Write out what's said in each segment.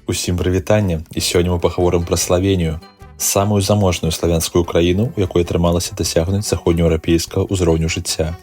Усім прывітанне, і сёння мы пагаворым пра Славенію, самую заможную славянскую краіну, у якой атрымалася дасягнуць заходнееўрапейскага ўзроўню жыцця.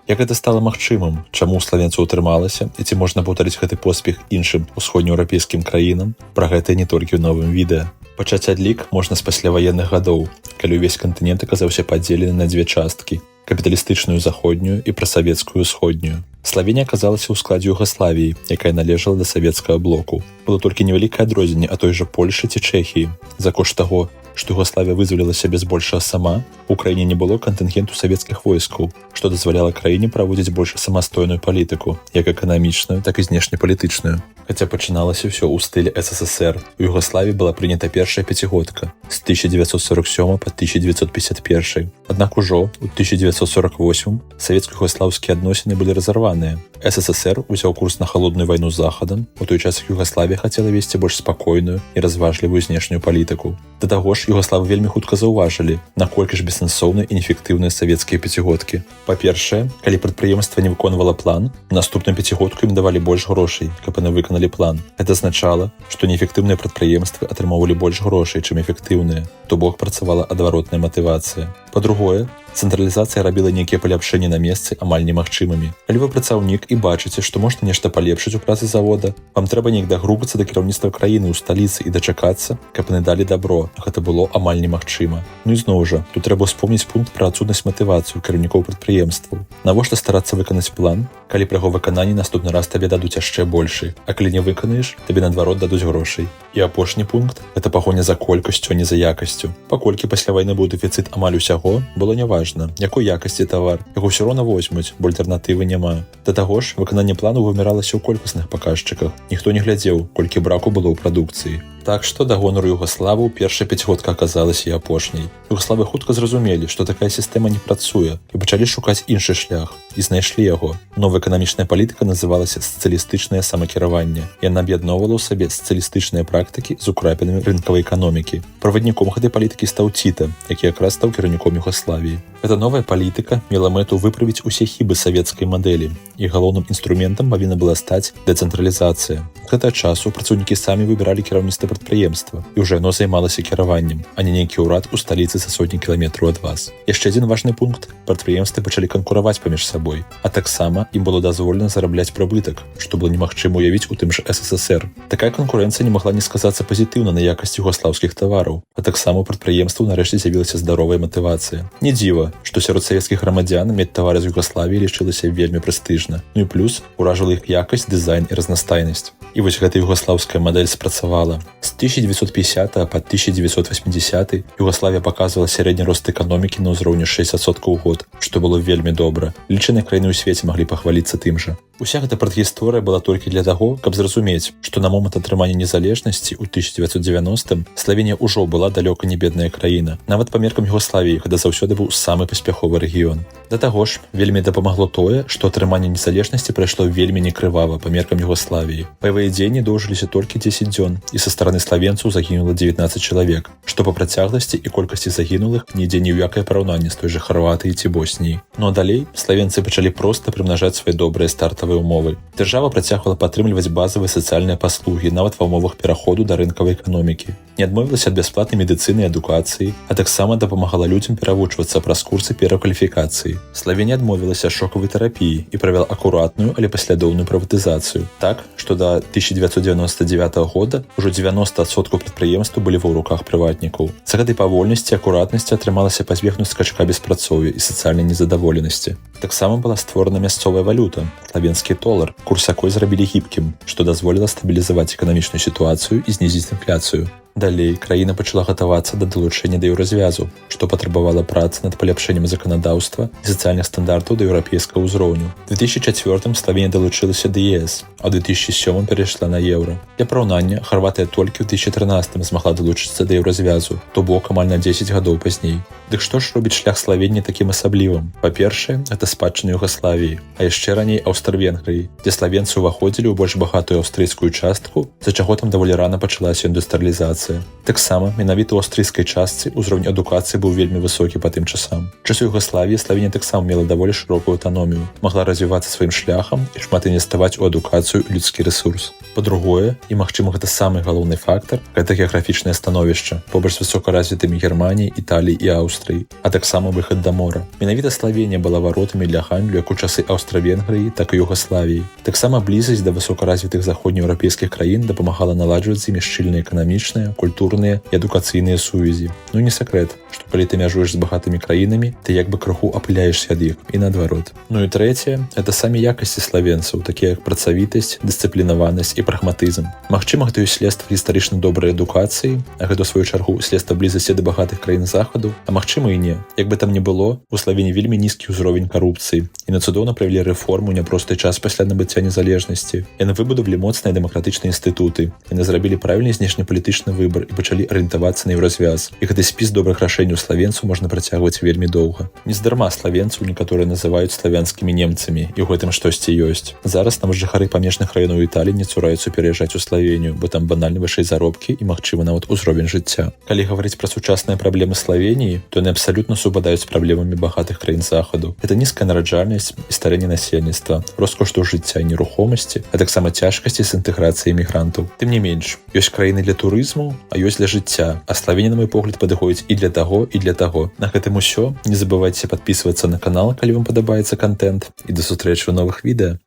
Як гэта стала магчымым, чаму ў славенцаў атрымалася і ці можна паўтарыць гэты поспех іншым усходнееўрапейскім краінам, пра гэта не толькі ў новым відэа. Пачаць адлік можна з пасляваенных гадоў, калі ўвесь кантынент аказаўся падзелены на дзве часткі – капіталістычную заходнюю і прасавецкую ўсходнюю. Славенія аказалася ў складзе Югаславіі, якая належала да савецкага блоку. Было толькі невялікае адрозненне ад той жа Польшы ці Чэхіі. За кошт таго, што Югаславія вызваліла сябе збольшага сама, у краіне не было кантынгенту савецкіх войскаў, што дазваляла краіне праводзіць больш самастойную палітыку, як эканамічную, так і знешнепалітычную. Хаця пачыналася ўсё ў стылі СССР. У Югаславіі была прынята першая пяцігодка з 1947 па 1951. Аднак ужо ў 1948 савецка-югаслаўскія адносіны былі разарваныя. СССР узяў курс на халодную вайну з Захадам, у той час Югаславія хацела весці больш спакойную і разважлівую знешнюю палітыку. Да таго ж, югаславы вельмі хутка заўважылі, наколькі ж бессэнсоўныя і неэфектыўныя савецкія пяцігодкі. Па-першае, калі прадпрыемства не выконвала план, наступную пяцігодку ім давалі больш грошай, каб яны выканалі план. Гэта азначала, што неэфектыўныя прадпрыемствы атрымоўвалі больш грошай, чым эфектыўныя, то бок працавала адваротная матывацыя. Па-другое, цэнтралізацыя рабіла нейкія паляпшэнні на месцы амаль немагчымымі. Калі вы працаўнік і бачыце, што можна нешта палепшыць у працы завода, вам трэба неяк дагрукацца да кіраўніцтва краіны ў сталіцы і дачакацца, каб яны далі дабро, а гэта было амаль немагчыма. Ну і зноў жа, тут трэба ўспомніць пункт пра адсутнасць матывацыі кіраўнікоў прадпрыемстваў. Навошта старацца выканаць план, калі пры яго выкананні наступны раз табе дадуць яшчэ большы, а калі не выканаеш, табе наадварот дадуць грошай. І апошні пункт – гэта пагоня за колькасцю, а не за якасцю. Паколькі пасля вайны быў дэфіцыт амаль усяго, было няважна, якой якасці тавар, яго ўсё роўна возьмуць, бо альтэрнатывы няма. Да таго ж, выкананне плану вымяралася ў колькасных паказчыках. Ніхто не глядзеў, колькі браку было ў прадукцыі. Так што да гонару югаславаў першая пяцігодка аказалася і апошняй. Югаславы хутка зразумелі, што такая сістэма не працуе, і пачалі шукаць іншы шлях, і знайшлі яго. Новая эканамічная палітыка называлася сацыялістычнае самакіраванне. Яна аб'ядноўвала ў сабе сацыялістычныя практыкі з украпінамі рынкавай эканомікі. Правадніком гэтай палітыкі стаў Ціта, які якраз стаў кіраўніком Югаславіі. Гэта новая палітыка мела мэту выправіць усе хібы савецкай мадэлі, і галоўным інструментам павінна была стаць дэцэнтралізацыя. З гэтага часу працаўнікі самі выбіралі кіраўніцтва прадпрыемства, і ўжо яно займалася кіраваннем, а не нейкі ўрад у сталіцы за сотні кіламетраў ад вас. Яшчэ адзін важны пункт – прадпрыемствы пачалі канкураваць паміж сабой, а таксама ім было дазволена зарабляць прыбытак, што было немагчыма ўявіць у тым жа СССР. Такая канкурэнцыя не магла не сказацца пазітыўна на якасці югаслаўскіх тавараў, а таксама у прадпрыемстваў нарэшце з'явілася здаровая матывацыя. Не дзіва, што сярод савецкіх грамадзян мець тавары з Югаславіі лічылася вельмі прэстыжна. Ну і плюс уражала іх якасць, дызайн і разнастайнасць. І вось гэта югаслаўская мадэль спрацавала. З 1950 па 1980 Югаславія паказвала сярэдні рост эканомікі на ўзроўні 6% у год, што было вельмі добра. Лічаныя краіны ў свеце маглі пахваліцца тым жа. Уся гэта прадгісторыя была толькі для таго, каб зразумець, што на момант атрымання незалежнасці ў 1990-м Славенія ўжо была далёка не бедная краіна. Нават па меркам Югаславіі гэта заўсёды быў самы паспяховы рэгіён. Да таго ж, вельмі дапамагло тое, што атрыманне незалежнасці прайшло вельмі некрывава па меркам Югаславіі. Баявыя дзеянні доўжыліся толькі 10 дзён, і са стороны славенцаў загінула 19 чалавек, што па працягласці і колькасці загінулых не ідзе ні ў якае параўнанне з той жа Харватыі ці Босніі. Ну а далей славенцы пачалі проста прымнажаць свае добрыя стартавыя умовы. Дзяржава працягвала падтрымліваць базавыя сацыяльныя паслугі нават ва ўмовах пераходу да рынкавай эканомікі. Не адмовілася ад бясплатнай медыцыны і адукацыі, а таксама дапамагала людзям перавучвацца праз курсы перакваліфікацыі. Славенія адмовілася ад шокавай тэрапіі і правяла акуратную, але паслядоўную прыватызацыю. Так, што да 1999 года ўжо 90% прадпрыемстваў былі ва ў руках прыватнікаў. За гэтай павольнасці і акуратнасці атрымалася пазбегнуць скачка беспрацоўя і сацыяльнай незадаволенасці. Таксама была створана мясцовая валюта – славенскі толар, курс якой зрабілі гібкім, што дазволіла стабілізаваць эканамічную сітуацыю і знізіць інфляцыю. Далей краіна пачала гатавацца да далучэння да еўразвязу, што патрабавала працы над паляпшэннем заканадаўства і сацыяльных стандартаў да еўрапейскага ўзроўню. У 2004 Славенія далучылася да ЕС, а ў 2007 перайшла на еўра. Для параўнання, Харватыя толькі ў 2013 змагла далучыцца да еўразвязу, то бок амаль на 10 гадоў пазней. Дык што ж робіць шлях Славенії такім асаблівым? Па-першае, гэта спадчына Югаславіі, а яшчэ раней Аўстра-Венгрыі, дзе славенцы ўваходзілі ў больш багатую аўстрыйскую частку, з-за чаго там даволі рана пачалася індустрыялізацыя. адукацыя. Таксама менавіта ў аўстрыйскай частцы ўзровень адукацыі быў вельмі высокі па тым часам. Часу Югаславіі Славенія таксама мела даволі шырокую аўтаномію, магла развівацца сваім шляхам і шмат інвеставаць у адукацыю і людскі рэсурс. Па-другое, і магчыма гэта самы галоўны фактар, гэта геаграфічнае становішча побач з высокаразвітымі Германіяй, Італіяй і Аўстрыяй, а таксама выхад да мора. Менавіта Славенія была варотамі для гандлю як у часы Аўстра-Венгрыі, так і Югаславіі. Таксама блізасць да высокаразвітых заходнееўрапейскіх краін дапамагала наладжваць з імі шчыльныя эканамічныя, культурныя і адукацыйныя сувязі. Ну не сакрэт, што калі ты мяжуеш з багатымі краінамі, ты як бы крыху апыляешся ад іх і наадварот. Ну і трэцяе, гэта самі якасці славенцаў, такія як працавітасць, дысцыплінаванасць і прагматызм. Магчыма, гэта ёсць следства гістарычна добрай адукацыі, а гэта ў сваю чаргу следства блізасці да багатых краін захаду, а магчыма і не. Як бы там ні было, у Славенії вельмі нізкі ўзровень карупцыі і на цудоўна правялі рэформу ў няпросты час пасля набыцця незалежнасці. Яны выбудавалі моцныя дэмакратычныя інстытуты. Яны зрабілі правільны знешнепалітычны выбар і пачалі арыентавацца на еўразвяз. І гэты спіс добрых рашэнняў славенцаў можна працягваць вельмі доўга. Нездарма славенцаў некаторыя называюць славянскімі немцамі, і ў гэтым штосьці ёсць. Зараз нават жыхары памежных раёнаў Італіі не цураюцца пераязджаць у Славенію, бо там банальна вышэй заробкі і магчыма нават узровень жыцця. Калі гаварыць пра сучасныя праблемы Славеніі, то яны абсалютна супадаюць з праблемамі багатых краін захаду. Гэта нізкая нараджальнасць і старэнне насельніцтва, рост коштаў жыцця і нерухомасці, а таксама цяжкасці з інтэграцыяй мігрантаў. Тым не менш, ёсць краіны для турызму, а ёсць для жыцця, а Славенія, на мой погляд, падыходзіць і для таго, і для таго. На гэтым усё. Не забывайце падпісвацца на канал, калі вам падабаецца кантэнт, і да сустрэчы ў новых відэа.